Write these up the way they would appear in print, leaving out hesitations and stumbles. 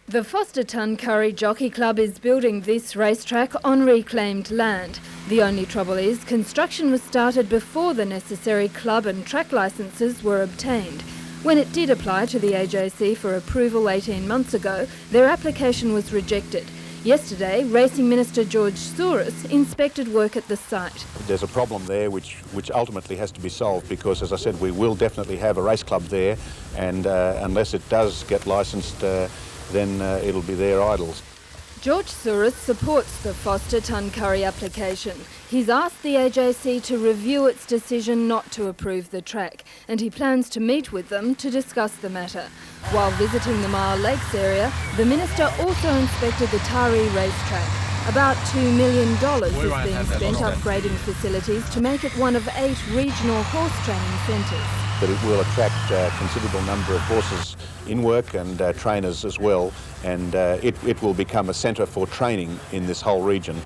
The Foster Tuncurry Jockey Club is building this racetrack on reclaimed land. The only trouble is construction was started before the necessary club and track licences were obtained. When it did apply to the AJC for approval 18 months ago, their application was rejected. Yesterday, Racing Minister George Torres inspected work at the site. There's a problem there which ultimately has to be solved because, as I said, we will definitely have a race club there, and unless it does get licensed, then it'll be there idle. George Torres supports the Foster Tuncurry application. He's asked the AJC to review its decision not to approve the track, and he plans to meet with them to discuss the matter. While visiting the Mile Lakes area, the Minister also inspected the Taree racetrack. About $2 million is being spent upgrading facilities to make it one of 8 regional horse training centres. But it will attract a considerable number of horses in work and trainers as well, and it will become a centre for training in this whole region.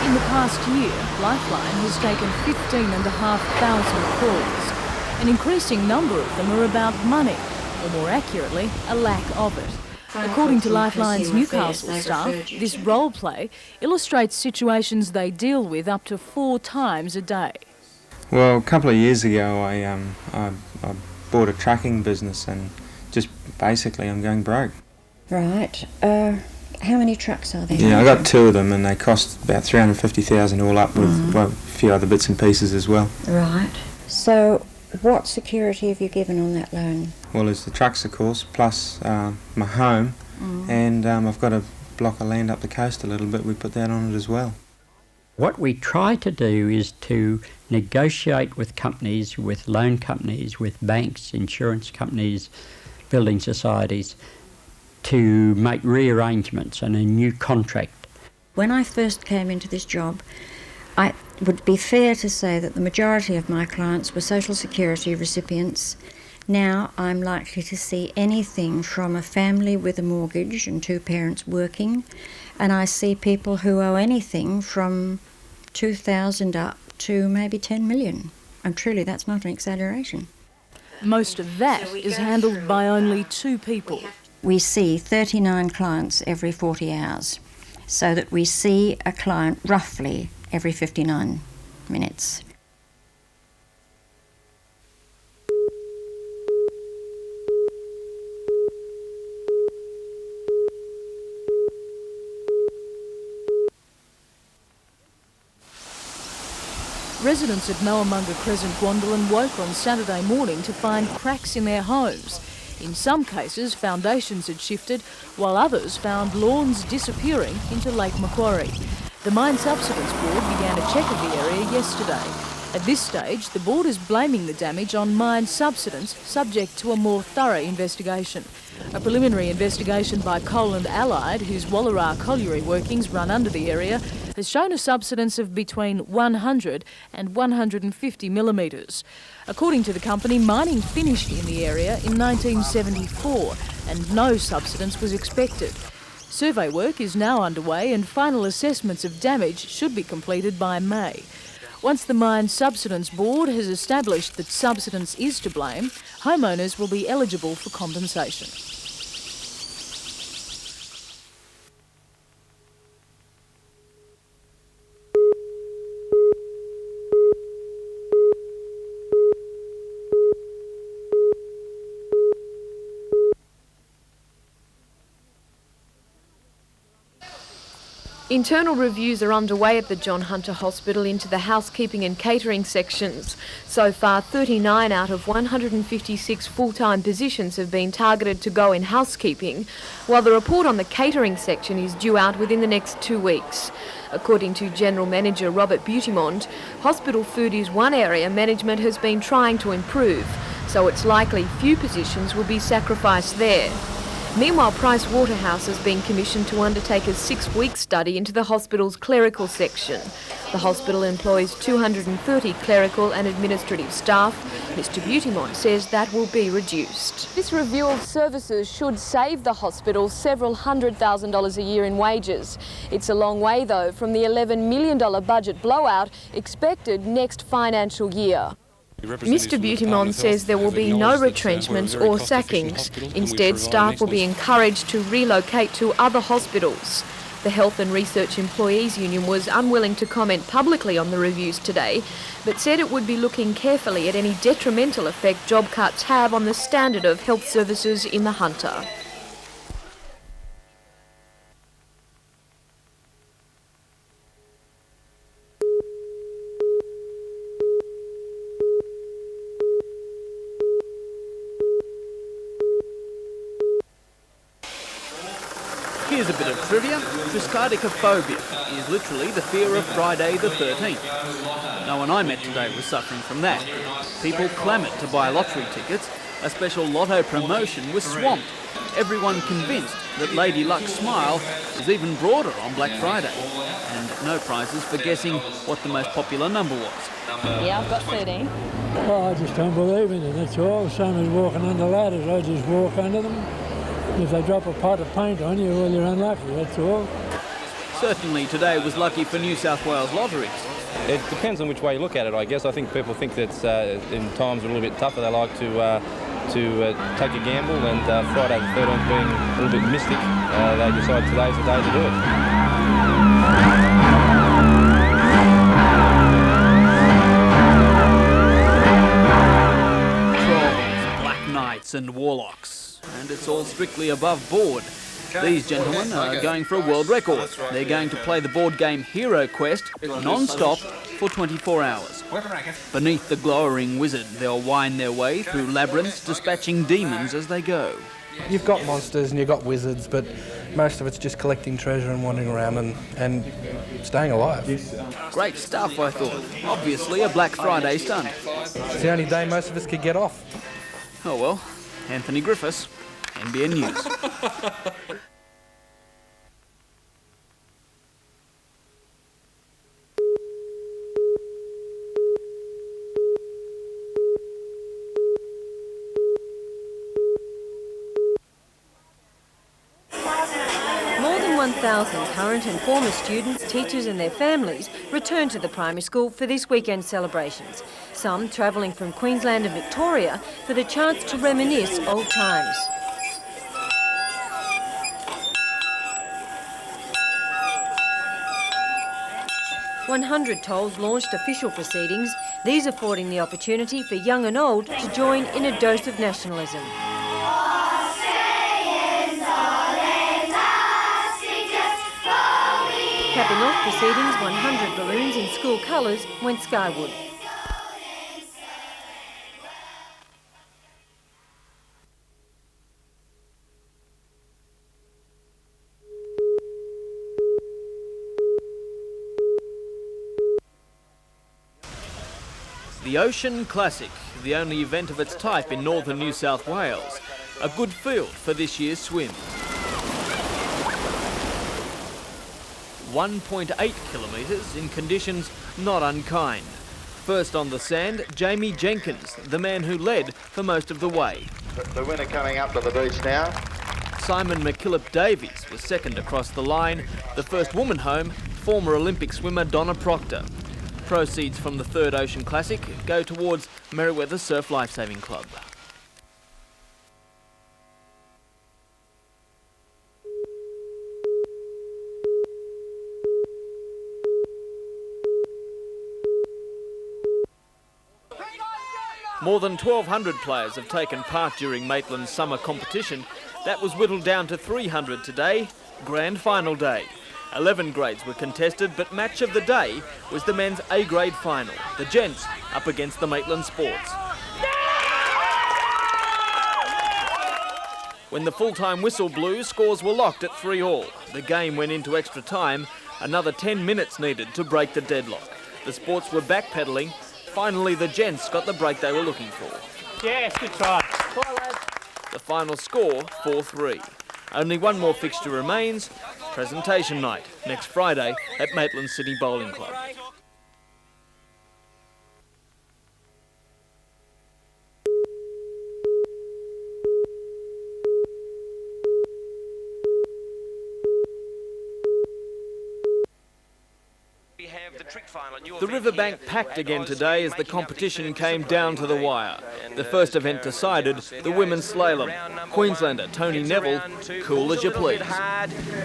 In the past year, Lifeline has taken 15,500 calls. An increasing number of them are about money, or more accurately, a lack of it. According to Lifeline's Newcastle staff, this role play illustrates situations they deal with up to 4 times a day. Well, a couple of years ago I bought a trucking business and just basically I'm going broke. Right. How many trucks are there? Yeah, I got 2 of them and they cost about $350,000 all up with well, a few other bits and pieces as well. Right. So what security have you given on that loan? Well, there's the trucks, of course, plus my home, and I've got a block of land up the coast a little bit. We put that on it as well. What we try to do is to negotiate with companies, with loan companies, with banks, insurance companies, building societies, to make rearrangements and a new contract. When I first came into this job, it would be fair to say that the majority of my clients were Social Security recipients. Now I'm likely to see anything from a family with a mortgage and 2 parents working, and I see people who owe anything from 2,000 up to maybe 10 million. And truly, that's not an exaggeration. Most of that is handled by only 2 people. We see 39 clients every 40 hours, so that we see a client roughly every 59 minutes. Residents at Nowamunga Crescent, Gwandalin woke on Saturday morning to find cracks in their homes. In some cases, foundations had shifted, while others found lawns disappearing into Lake Macquarie. The Mine Subsidence Board began a check of the area yesterday. At this stage, the board is blaming the damage on mine subsidence, subject to a more thorough investigation. A preliminary investigation by Coal and Allied, whose Wallara colliery workings run under the area, has shown a subsidence of between 100 and 150 millimetres. According to the company, mining finished in the area in 1974 and no subsidence was expected. Survey work is now underway and final assessments of damage should be completed by May. Once the Mine Subsidence Board has established that subsidence is to blame, homeowners will be eligible for compensation. Internal reviews are underway at the John Hunter Hospital into the housekeeping and catering sections. So far, 39 out of 156 full-time positions have been targeted to go in housekeeping, while the report on the catering section is due out within the next 2 weeks. According to General Manager Robert Beautimont, hospital food is one area management has been trying to improve, so it's likely few positions will be sacrificed there. Meanwhile, Price Waterhouse has been commissioned to undertake a 6-week study into the hospital's clerical section. The hospital employs 230 clerical and administrative staff. Mr Beautymont says that will be reduced. This review of services should save the hospital several $100,000 a year in wages. It's a long way, though, from the $11 million budget blowout expected next financial year. Mr Beautymont says there will be no retrenchments or sackings. Instead, staff will be encouraged to relocate to other hospitals. The Health and Research Employees Union was unwilling to comment publicly on the reviews today, but said it would be looking carefully at any detrimental effect job cuts have on the standard of health services in the Hunter. Here's a bit of trivia. Triskaidekaphobia is literally the fear of Friday the 13th. No one I met today was suffering from that. People clamoured to buy lottery tickets. A special lotto promotion was swamped. Everyone convinced that Lady Luck's smile is even broader on Black Friday. And no prizes for guessing what the most popular number was. Yeah, I've got 13. Oh, I just don't believe in it, that's all. Same as walking under ladders, I just walk under them. If they drop a pot of paint on you, well, you're unlucky, that's all. Certainly today was lucky for New South Wales lotteries. It depends on which way you look at it, I guess. I think people think that in times are a little bit tougher, they like to take a gamble, and Friday the 13th being a little bit mystic, they decide today's the day to do it. Trolls, black knights and warlocks. And it's all strictly above board. These gentlemen are going for a world record. They're going to play the board game Hero Quest non-stop for 24 hours. Beneath the glowering wizard, they'll wind their way through labyrinths, dispatching demons as they go. You've got monsters and you've got wizards, but most of it's just collecting treasure and wandering around and staying alive. Great stuff, I thought. Obviously a Black Friday stunt. It's the only day most of us could get off. Oh well. Anthony Griffiths, NBN News. More than 1,000 current and former students, teachers and their families returned to the primary school for this weekend's celebrations. Some travelling from Queensland and Victoria for the chance to reminisce old times. "100 Tolls launched official proceedings, these affording the opportunity for young and old to join in a dose of nationalism. Capping off proceedings, 100 balloons in school colours went skyward. The Ocean Classic, the only event of its type in northern New South Wales. A good field for this year's swim. 1.8 kilometres in conditions not unkind. First on the sand, Jamie Jenkins, the man who led for most of the way. The winner coming up to the beach now. Simon McKillop-Davies was second across the line. The first woman home, former Olympic swimmer Donna Proctor. Proceeds from the third Ocean Classic go towards Merewether Surf Lifesaving Club. More than 1,200 players have taken part during Maitland's summer competition. That was whittled down to 300 today, grand final day. 11 grades were contested, but match of the day was the men's A-grade final. The gents up against the Maitland Sports. When the full-time whistle blew, scores were locked at 3-all. The game went into extra time. Another 10 minutes needed to break the deadlock. The Sports were backpedalling. Finally, the gents got the break they were looking for. Yes, good try. The final score, 4-3. Only one more fixture remains, presentation night, next Friday at Maitland City Bowling Club. The riverbank packed again today as the competition came down to the wire. The first event decided, the women's slalom. Queenslander Tony Neville, cool as you please.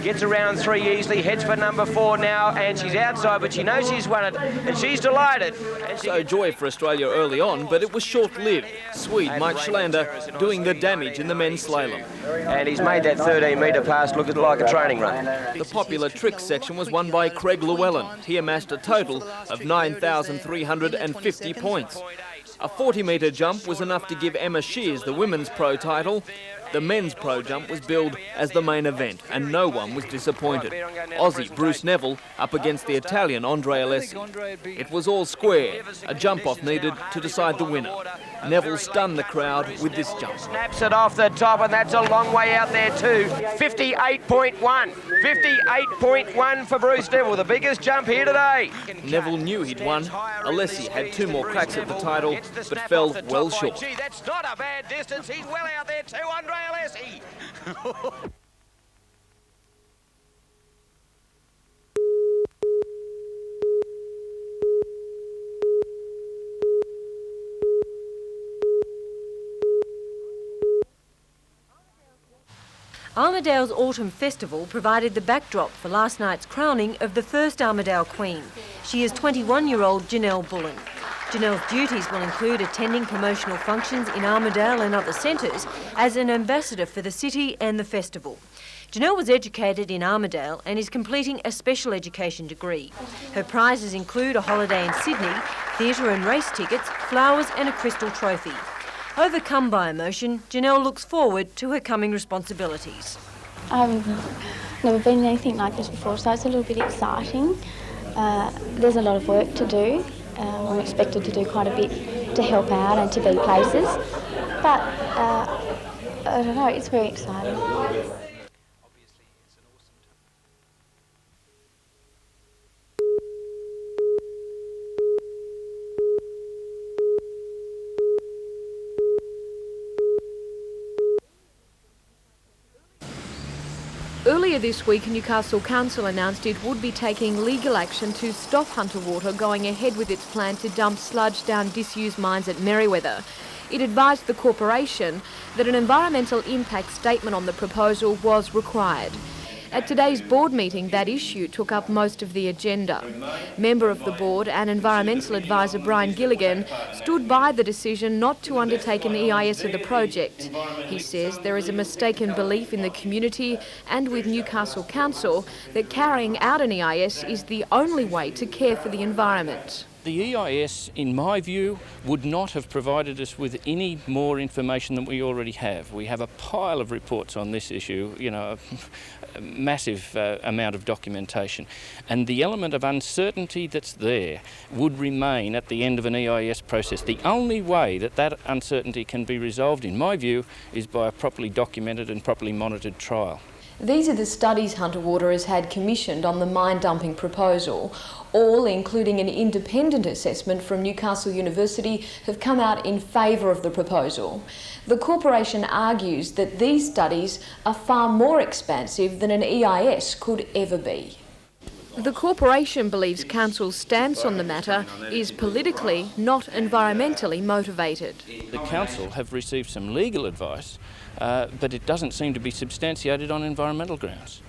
Gets around 3 easily, heads for number 4 now, and she's outside, but she knows she's won it, and she's delighted. So joy for Australia early on, but it was short-lived. Swede Mike Schlander doing the damage in the men's slalom. And he's made that 13-metre pass look like a training run. The popular trick section was won by Craig Llewellyn. He amassed a total of 9,350 points. A 40-metre jump was enough to give Emma Shears the women's pro title. The men's pro jump was billed as the main event, and no one was disappointed. Aussie Bruce Neville up against the Italian Andre Alessi. It was all square, a jump-off needed to decide the winner. Neville stunned the crowd with this jump. Snaps it off the top, and that's a long way out there too. 58.1. 58.1 for Bruce Neville, the biggest jump here today. Neville knew he'd won. Alessi had 2 more cracks at the title, but fell well short. Gee, that's not a bad distance. He's well out there too, Andre Alessi. Armidale's Autumn Festival provided the backdrop for last night's crowning of the first Armidale Queen. She is 21-year-old Janelle Bullen. Janelle's duties will include attending promotional functions in Armidale and other centres as an ambassador for the city and the festival. Janelle was educated in Armidale and is completing a special education degree. Her prizes include a holiday in Sydney, theatre and race tickets, flowers and a crystal trophy. Overcome by emotion, Janelle looks forward to her coming responsibilities. I've never been in anything like this before, so it's a little bit exciting. There's a lot of work to do. I'm expected to do quite a bit to help out and to be places, but I don't know, it's very exciting. Earlier this week, Newcastle Council announced it would be taking legal action to stop Hunter Water going ahead with its plan to dump sludge down disused mines at Merewether. It advised the corporation that an environmental impact statement on the proposal was required. At today's board meeting, that issue took up most of the agenda. Member of the board and environmental advisor Brian Gilligan stood by the decision not to undertake an EIS of the project. He says there is a mistaken belief in the community and with Newcastle Council that carrying out an EIS is the only way to care for the environment. The EIS, in my view, would not have provided us with any more information than we already have. We have a pile of reports on this issue, you know, a massive amount of documentation. And the element of uncertainty that's there would remain at the end of an EIS process. The only way that that uncertainty can be resolved, in my view, is by a properly documented and properly monitored trial. These are the studies Hunter Water has had commissioned on the mine dumping proposal. All, including an independent assessment from Newcastle University, have come out in favour of the proposal. The corporation argues that these studies are far more expansive than an EIS could ever be. The corporation believes Council's stance on the matter is politically, not environmentally motivated. The Council have received some legal advice, but it doesn't seem to be substantiated on environmental grounds.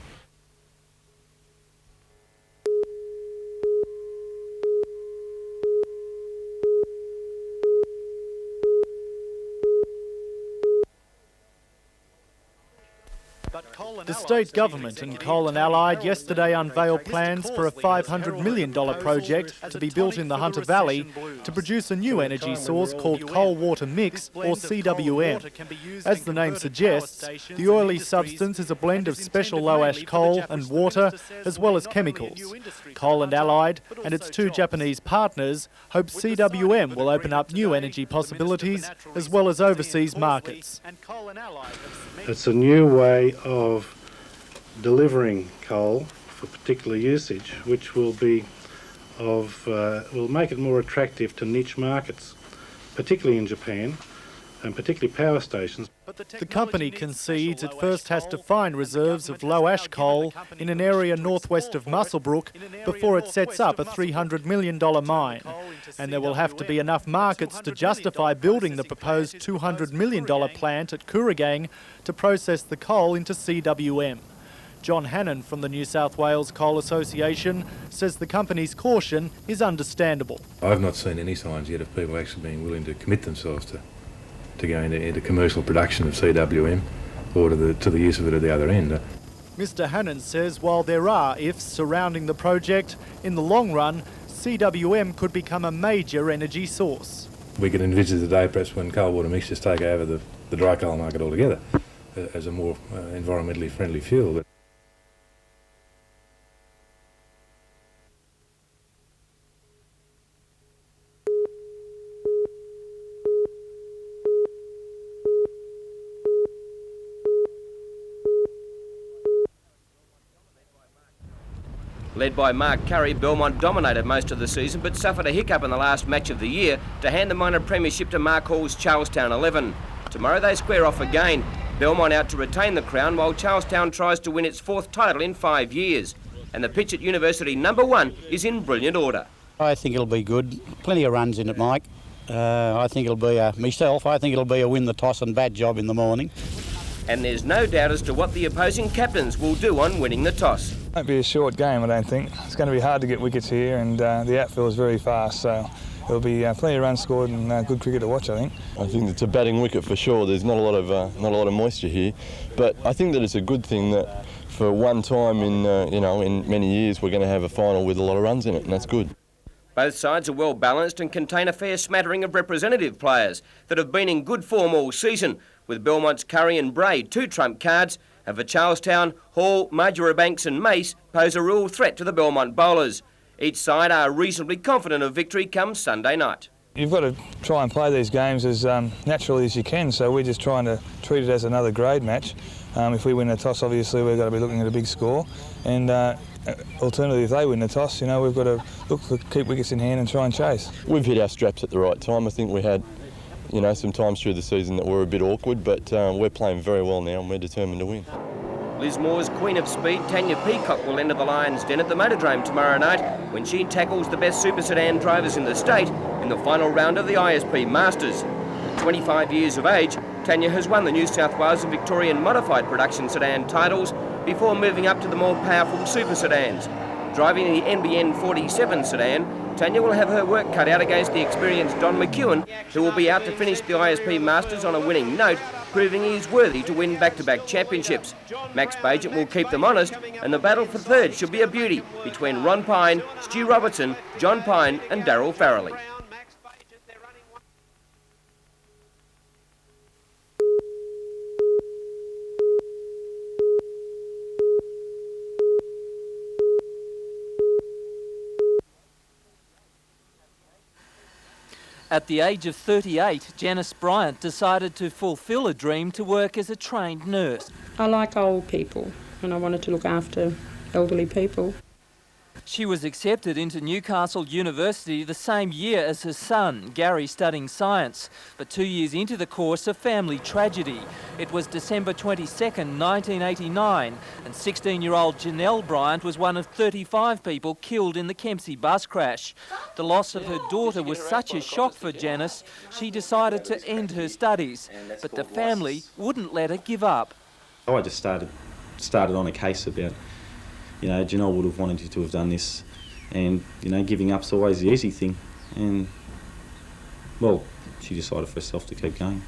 The state government and Coal and Allied yesterday unveiled plans for a $500 million project to be built in the Hunter Valley to produce a new energy source called coal water mix, or CWM. As the name suggests, the oily substance is a blend of special low-ash coal and water, as well as chemicals. Coal and Allied and its 2 Japanese partners hope CWM will open up new energy possibilities as well as overseas markets. It's a new way of delivering coal for particular usage, which will make it more attractive to niche markets, particularly in Japan, and particularly power stations. The company concedes it first has to find reserves of low ash coal in an area northwest of Muswellbrook before it sets up a $300 million mine. And there will have to be enough markets to justify building the proposed $200 million plant at Kooragang to process the coal into CWM. John Hannon from the New South Wales Coal Association says the company's caution is understandable. I've not seen any signs yet of people actually being willing to commit themselves to go into commercial production of CWM or to the use of it at the other end. Mr Hannon says while there are ifs surrounding the project, in the long run, CWM could become a major energy source. We could envisage the day perhaps when coal water mixtures take over the dry coal market altogether as a more environmentally friendly fuel. Led by Mark Curry, Belmont dominated most of the season but suffered a hiccup in the last match of the year to hand the minor premiership to Mark Hall's Charlestown 11. Tomorrow they square off again. Belmont out to retain the crown while Charlestown tries to win its 4th title in 5 years. And the pitch at University number 1 is in brilliant order. I think it'll be good. Plenty of runs in it, Mike. I think it'll be I think it'll be a win the toss and bat job in the morning. And there's no doubt as to what the opposing captains will do on winning the toss. It won't be a short game, I don't think. It's going to be hard to get wickets here, and the outfield is very fast, so there'll be plenty of runs scored and good cricket to watch, I think. I think it's a batting wicket for sure. There's not a lot of moisture here, but I think that it's a good thing that for one time in many years we're going to have a final with a lot of runs in it, and that's good. Both sides are well balanced and contain a fair smattering of representative players that have been in good form all season, with Belmont's Curry and Bray 2 trump cards, and for Charlestown, Hall, Marjoribanks and Mace pose a real threat to the Belmont bowlers. Each side are reasonably confident of victory come Sunday night. You've got to try and play these games as naturally as you can, so we're just trying to treat it as another grade match. If we win the toss, obviously we've got to be looking at a big score, and alternatively, if they win the toss, we've got to look to keep wickets in hand and try and chase. We've hit our straps at the right time. I think we had some times through the season that were a bit awkward, but we're playing very well now and we're determined to win. Liz Moore's Queen of Speed, Tanya Peacock, will enter the Lions' Den at the Motordrome tomorrow night when she tackles the best super sedan drivers in the state in the final round of the ISP Masters. At 25 years of age, Tanya has won the New South Wales and Victorian modified production sedan titles before moving up to the more powerful super sedans. Driving the NBN 47 sedan, Tanya will have her work cut out against the experienced Don McEwen, who will be out to finish the ISP Masters on a winning note, proving he is worthy to win back-to-back championships. Max Bagent will keep them honest, and the battle for third should be a beauty between Ron Pine, Stu Robertson, John Pine and Darryl Farrelly. At the age of 38, Janice Bryant decided to fulfil a dream to work as a trained nurse. I like old people and I wanted to look after elderly people. She was accepted into Newcastle University the same year as her son, Gary, studying science. But 2 years into the course, a family tragedy. It was December 22nd, 1989, and 16-year-old Janelle Bryant was one of 35 people killed in the Kempsey bus crash. The loss of her daughter was such a shock for Janice, she decided to end her studies. But the family wouldn't let her give up. I just started on a case about, Janelle would have wanted you to have done this, and, giving up's always the easy thing. And, well, she decided for herself to keep going.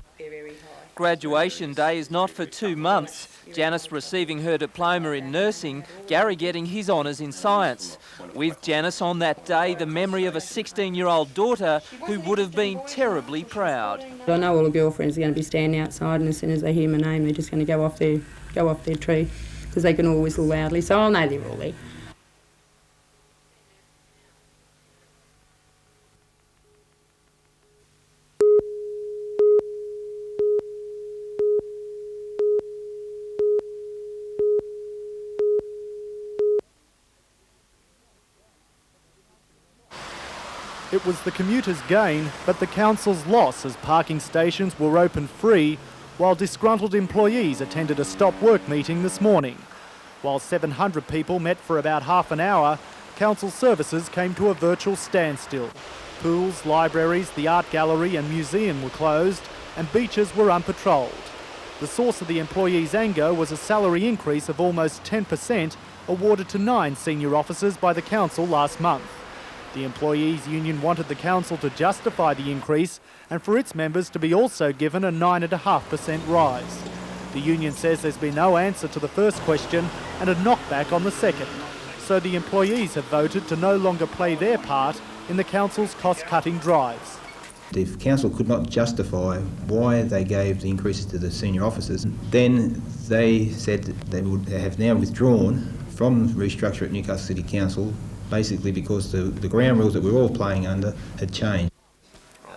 Graduation day is not for 2 months. Janice receiving her diploma in nursing, Gary getting his honours in science. With Janice on that day, the memory of a 16-year-old daughter who would have been terribly proud. I know all the girlfriends are going to be standing outside, and as soon as they hear my name, they're just going to go off their tree, because they can all whistle loudly, so I'll know they're all there. it was the commuters' gain, but the council's loss as parking stations were open free, while disgruntled employees attended a stop work meeting this morning. While 700 people met for about half an hour, council services came to a virtual standstill. Pools, libraries, the art gallery and museum were closed, and beaches were unpatrolled. The source of the employees' anger was a salary increase of almost 10% awarded to 9 senior officers by the council last month. The employees' union wanted the council to justify the increase and for its members to be also given a 9.5% rise. The union says there's been no answer to the first question and a knockback on the second. So the employees have voted to no longer play their part in the council's cost-cutting drives. If council could not justify why they gave the increases to the senior officers, then they said that they would have now withdrawn from restructure at Newcastle City Council, basically because the ground rules that we're all playing under had changed.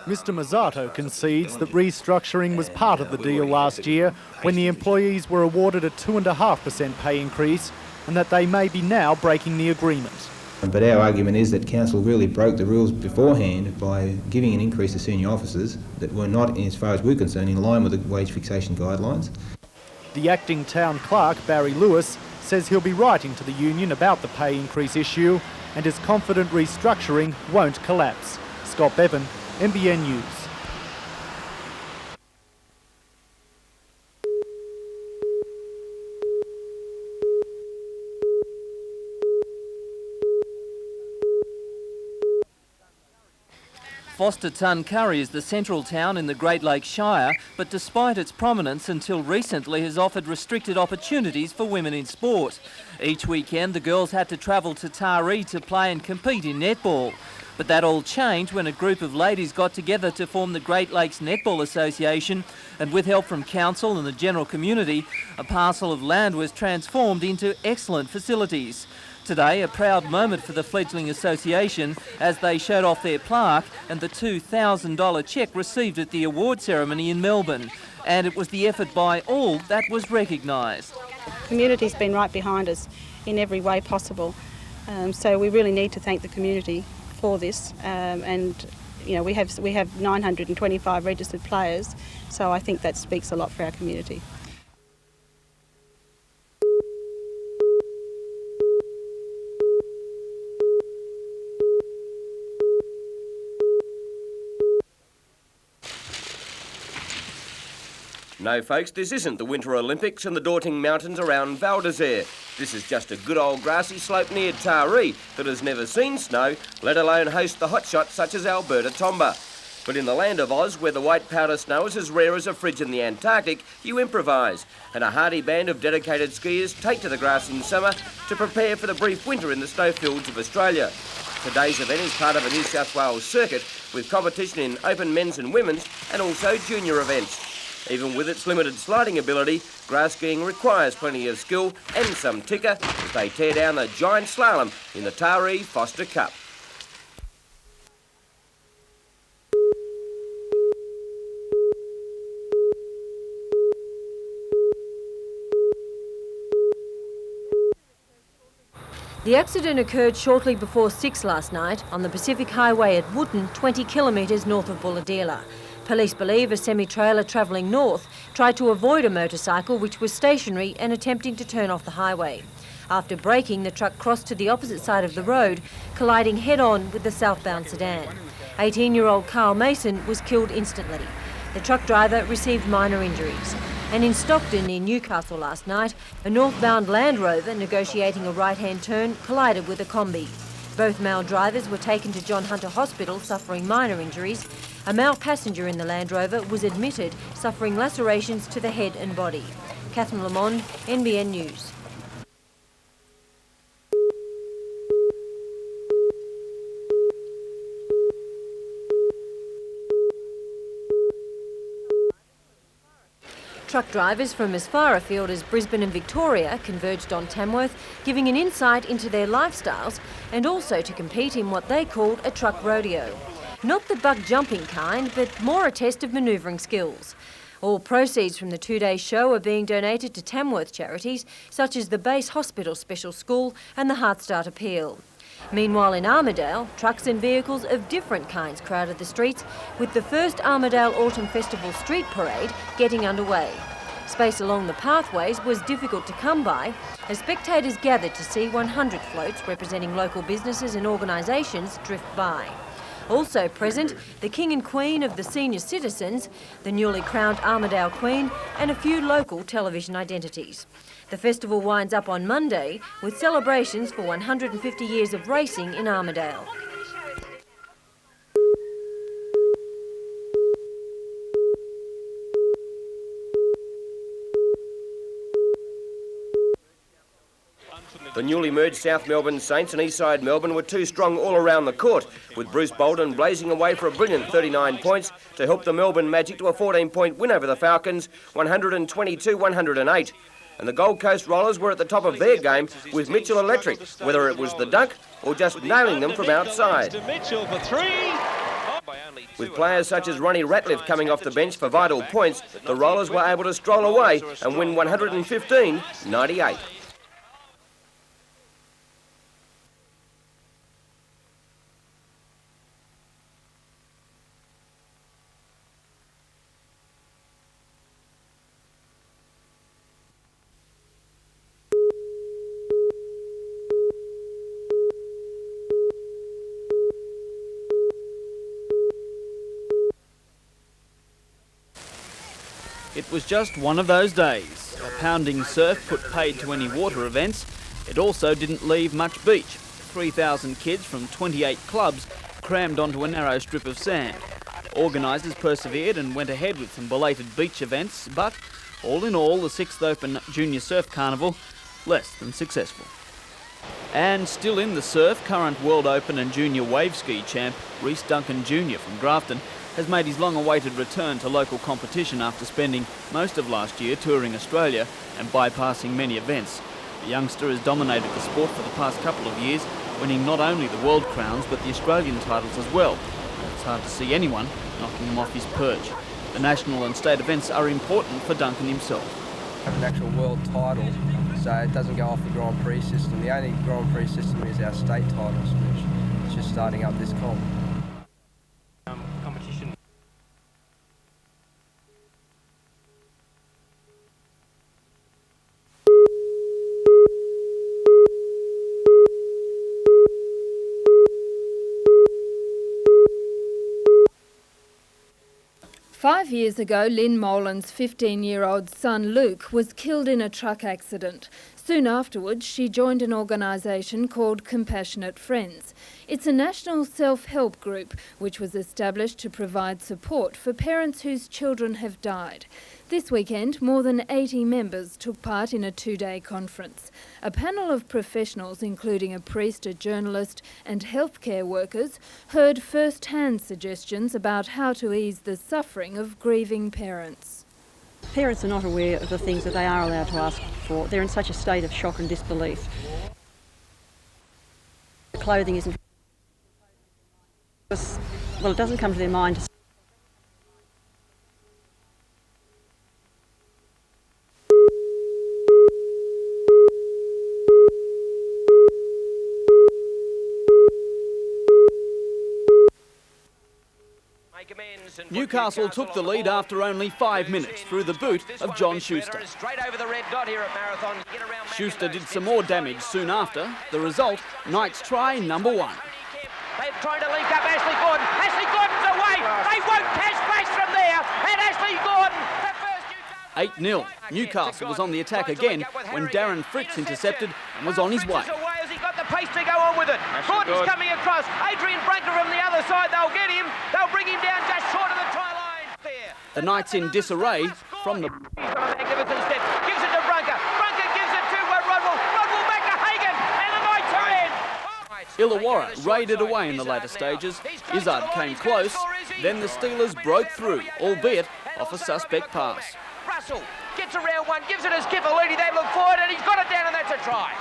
Mr Mazzato concedes that restructuring was part of the deal last year when the employees were awarded a 2.5% pay increase and that they may be now breaking the agreement. But our argument is that council really broke the rules beforehand by giving an increase to senior officers that were not, as far as we're concerned, in line with the wage fixation guidelines. The acting town clerk, Barry Lewis, says he'll be writing to the union about the pay increase issue and is confident restructuring won't collapse. Scott Bevan, NBN News. Foster Tuncurry is the central town in the Great Lakes Shire, but despite its prominence until recently has offered restricted opportunities for women in sport. Each weekend the girls had to travel to Taree to play and compete in netball. But that all changed when a group of ladies got together to form the Great Lakes Netball Association, and with help from council and the general community, a parcel of land was transformed into excellent facilities. Today, a proud moment for the fledgling association as they showed off their plaque and the $2,000 cheque received at the award ceremony in Melbourne. And it was the effort by all that was recognised. The community's been right behind us in every way possible. So we really need to thank the community for this. And you know, we have 925 registered players, so I think that speaks a lot for our community. No, folks, this isn't the Winter Olympics in the Dorting Mountains around Val d'Isere. This is just a good old grassy slope near Taree that has never seen snow, let alone host the hotshots such as Alberta Tomba. But in the land of Oz, where the white powder snow is as rare as a fridge in the Antarctic, you improvise, and a hardy band of dedicated skiers take to the grass in summer to prepare for the brief winter in the snowfields of Australia. Today's event is part of a New South Wales circuit with competition in open men's and women's and also junior events. Even with its limited sliding ability, grass skiing requires plenty of skill and some ticker as they tear down the giant slalom in the Taree Foster Cup. The accident occurred shortly before 6 last night on the Pacific Highway at Wootton, 20 kilometres north of Bulahdelah. Police believe a semi-trailer travelling north tried to avoid a motorcycle which was stationary and attempting to turn off the highway. After braking, the truck crossed to the opposite side of the road, colliding head-on with the southbound sedan. 18-year-old Carl Mason was killed instantly. The truck driver received minor injuries. And in Stockton, near Newcastle last night, a northbound Land Rover negotiating a right-hand turn collided with a Kombi. Both male drivers were taken to John Hunter Hospital suffering minor injuries. A male passenger in the Land Rover was admitted suffering lacerations to the head and body. Catherine Lamond, NBN News. Truck drivers from as far afield as Brisbane and Victoria converged on Tamworth, giving an insight into their lifestyles and also to compete in what they called a truck rodeo. Not the bug jumping kind, but more a test of manoeuvring skills. All proceeds from the two-day show are being donated to Tamworth charities such as the Base Hospital Special School and the Heart Start Appeal. Meanwhile in Armidale, trucks and vehicles of different kinds crowded the streets, with the first Armidale Autumn Festival street parade getting underway. Space along the pathways was difficult to come by as spectators gathered to see 100 floats representing local businesses and organisations drift by. Also present, the King and Queen of the senior citizens, the newly crowned Armidale Queen and a few local television identities. The festival winds up on Monday with celebrations for 150 years of racing in Armidale. The newly merged South Melbourne Saints and Eastside Melbourne were too strong all around the court, with Bruce Bolden blazing away for a brilliant 39 points to help the Melbourne Magic to a 14-point win over the Falcons, 122-108. And the Gold Coast Rollers were at the top of their game with Mitchell Electric, whether it was the dunk or just nailing them from outside. With players such as Ronnie Ratliff coming off the bench for vital points, the Rollers were able to stroll away and win 115-98. It was just one of those days. A pounding surf put paid to any water events. It also didn't leave much beach. 3,000 kids from 28 clubs crammed onto a narrow strip of sand. Organisers persevered and went ahead with some belated beach events, but all in all, the 6th Open Junior Surf Carnival, less than successful. And still in the surf, current World Open and Junior Wave Ski champ Rhys Duncan Jr. from Grafton has made his long-awaited return to local competition after spending most of last year touring Australia and bypassing many events. The youngster has dominated the sport for the past couple of years, winning not only the world crowns but the Australian titles as well. And it's hard to see anyone knocking him off his perch. The national and state events are important for Duncan himself. We have an actual world title, so it doesn't go off the Grand Prix system. The only Grand Prix system is our state titles, which is just starting up this comp. Competition. 5 years ago, Lynn Molan's 15-year-old son Luke was killed in a truck accident. Soon afterwards, she joined an organisation called Compassionate Friends. It's a national self-help group which was established to provide support for parents whose children have died. This weekend, more than 80 members took part in a 2-day conference. A panel of professionals, including a priest, a journalist and healthcare workers, heard first-hand suggestions about how to ease the suffering of grieving parents. Parents are not aware of the things that they are allowed to ask for. They're in such a state of shock and disbelief. Clothing isn't... Well, it doesn't come to their mind. Newcastle took the lead after only 5 minutes through the boot of John Schuster. Schuster did some more damage soon after. The result, Knights try number 1. They're trying to link up Ashley Gordon. Ashley Gordon's away. They won't catch pace from there. And Ashley Gordon, the first 8-0. Newcastle was on the attack again when Darren Fritz intercepted and was on his way. Has he got the pace to go on with it? Gordon's coming across. Adrian Branker from the other side. They'll get him. They'll bring him down just short of the tie line. The Knights in disarray from the... Magnificent step. Gives it to Branker. Branker gives it to Rodwell. Rodwell back to Hagan. And the Knights are in. Illawarra raided away in the later stages. Izzard came close. Then the Steelers broke through, albeit off a suspect pass. Russell gets around one, gives it to Skipperludi. They look forward and he's got it down and that's a try.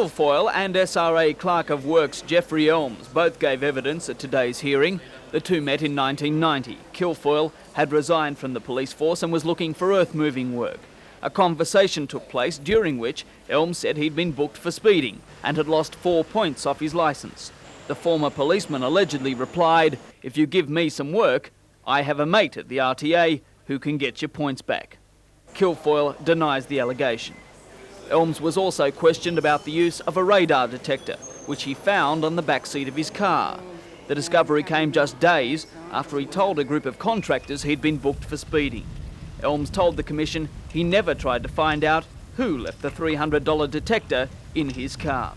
Kilfoyle and SRA Clerk of Works Jeffrey Elms both gave evidence at today's hearing. The two met in 1990. Kilfoyle had resigned from the police force and was looking for earth-moving work. A conversation took place during which Elms said he'd been booked for speeding and had lost 4 points off his licence. The former policeman allegedly replied, "If you give me some work, I have a mate at the RTA who can get your points back." Kilfoyle denies the allegation. Elms was also questioned about the use of a radar detector, which he found on the back seat of his car. The discovery came just days after he told a group of contractors he'd been booked for speeding. Elms told the Commission he never tried to find out who left the $300 detector in his car.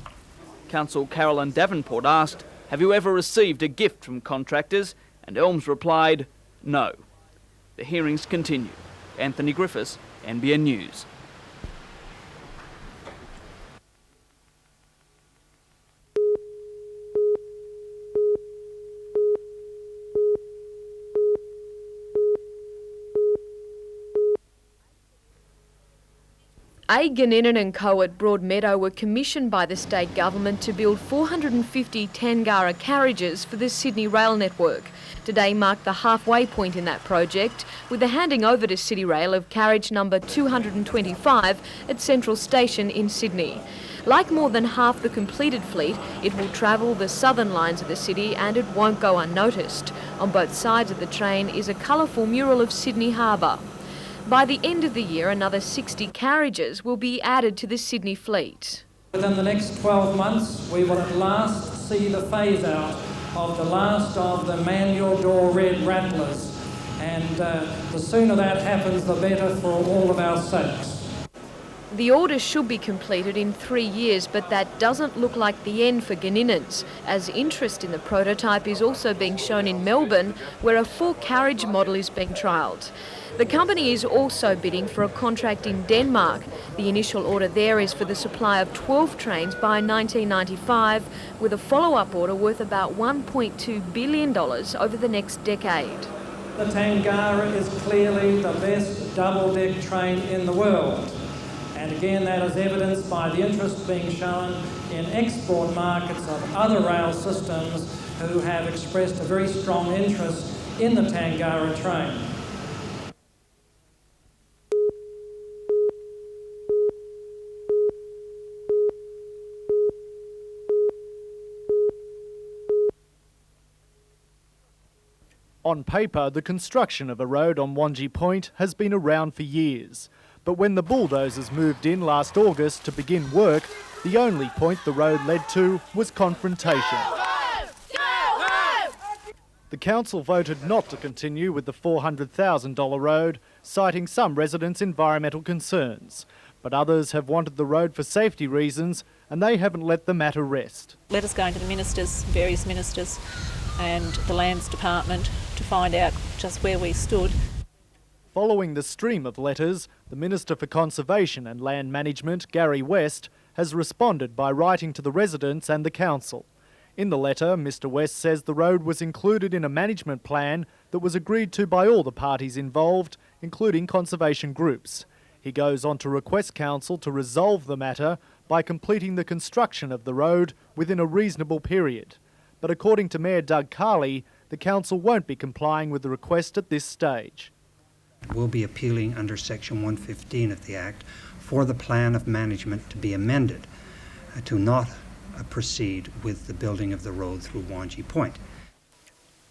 Council Carolyn Davenport asked, "Have you ever received a gift from contractors?" And Elms replied, "No." The hearings continue. Anthony Griffiths, NBN News. Ganninan and Co at Broadmeadow were commissioned by the state government to build 450 Tangara carriages for the Sydney rail network. Today marked the halfway point in that project, with the handing over to City Rail of carriage number 225 at Central Station in Sydney. Like more than half the completed fleet, it will travel the southern lines of the city and it won't go unnoticed. On both sides of the train is a colourful mural of Sydney Harbour. By the end of the year, another 60 carriages will be added to the Sydney fleet. Within the next 12 months, we will at last see the phase out of the last of the manual door red rattlers. And the sooner that happens, the better for all of our sakes. The order should be completed in 3 years, but that doesn't look like the end for Ganninans, as interest in the prototype is also being shown in Melbourne, where a 4-carriage model is being trialled. The company is also bidding for a contract in Denmark. The initial order there is for the supply of 12 trains by 1995, with a follow-up order worth about $1.2 billion over the next decade. The Tangara is clearly the best double-deck train in the world. And again, that is evidenced by the interest being shown in export markets of other rail systems who have expressed a very strong interest in the Tangara train. On paper, the construction of a road on Wangi Point has been around for years. But when the bulldozers moved in last August to begin work, the only point the road led to was confrontation. The council voted not to continue with the $400,000 road, citing some residents' environmental concerns. But others have wanted the road for safety reasons, and they haven't let the matter rest. Let us go into the ministers, various ministers, and the Lands Department to find out just where we stood. Following the stream of letters, the Minister for Conservation and Land Management, Gary West, has responded by writing to the residents and the council. In the letter, Mr West says the road was included in a management plan that was agreed to by all the parties involved, including conservation groups. He goes on to request council to resolve the matter by completing the construction of the road within a reasonable period. But according to Mayor Doug Carley, the council won't be complying with the request at this stage. We'll be appealing under Section 115 of the Act for the plan of management to be amended to not proceed with the building of the road through Wangi Point.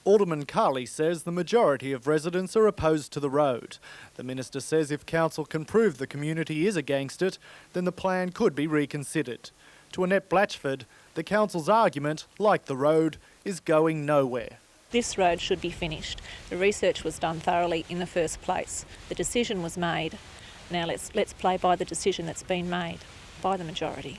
Alderman Carley says the majority of residents are opposed to the road. The minister says if council can prove the community is against it, then the plan could be reconsidered. To Annette Blatchford, the council's argument, like the road, is going nowhere. This road should be finished. The research was done thoroughly in the first place. The decision was made. Now let's play by the decision that's been made by the majority.